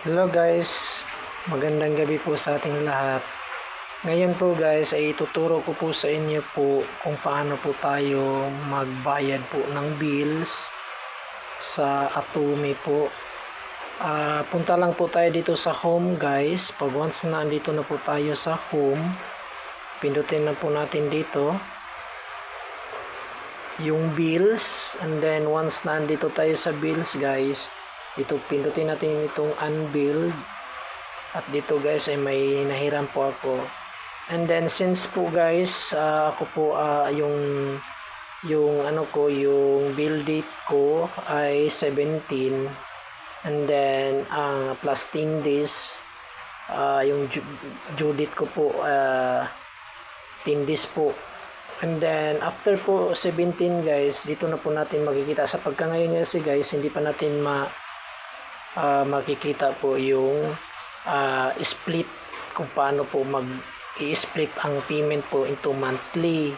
Hello guys, magandang gabi po sa ating lahat. Ngayon po guys ay ituturo ko po sa inyo po kung paano po tayo magbayad po ng bills sa Atome po. Punta lang po tayo dito sa home guys. Pag once na andito na po tayo sa home, pindutin na po natin dito yung bills, and then once na andito tayo sa bills guys, dito pindutin natin itong unbilled, at dito guys ay may nahiram po ako. And then since po guys ako po yung ano ko, yung bill date ko ay 17, and then plus 10 days, yung due date ko po 10 days po. And then after po 17 guys, dito na po natin makikita. Sa pagka ngayon kasi guys, hindi pa natin makikita po yung split, kung paano po i-split ang payment po into monthly.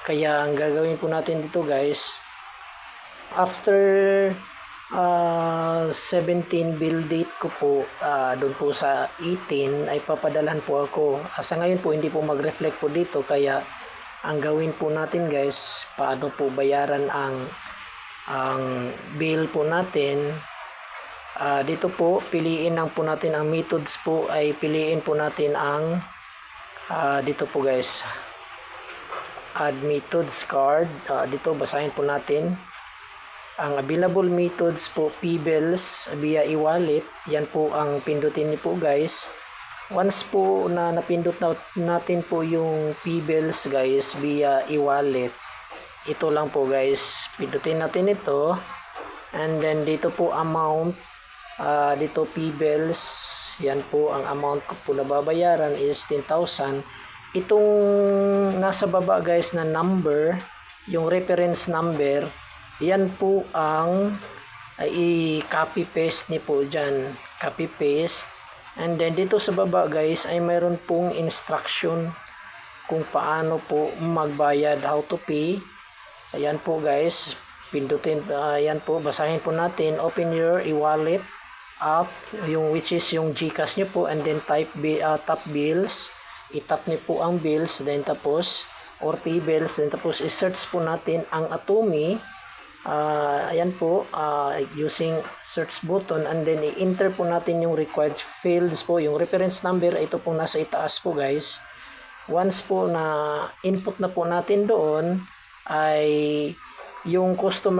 Kaya ang gagawin po natin dito guys, after 17 bill date ko po, doon po sa 18 ay papadalhan po ako. Sa ngayon po hindi po mag-reflect po dito, kaya ang gawin po natin guys, paano po bayaran ang bill po natin. Dito po piliin lang po natin ang methods po, ay piliin po natin ang dito po guys, add methods card. Dito basahin po natin ang available methods po, P-bills via e-wallet. Yan po ang pindutin niyo po guys. Once po na napindot natin po yung P-bills guys via e-wallet, ito lang po guys, pindutin natin ito, and then dito po amount, dito P-bills, yan po ang amount ko po na babayaran is 10,000. Itong nasa baba guys na number, yung reference number, yan po ang i-copy paste niyo po dyan, copy paste. And then dito sa baba guys ay mayroon pong instruction kung paano po magbayad, how to pay. Ayan po guys, pindutin, ayan po, basahin po natin. Open your e-wallet app, yung which is yung GCash nyo po, and then tap bills, itap nyo po ang bills, then tapos or pay bills, then tapos i-search po natin ang Atome. Ayan po, using search button, and then i-enter po natin yung required fields po. Yung reference number, ito po nasa itaas po guys. Once po na input na po natin doon, ay yung customer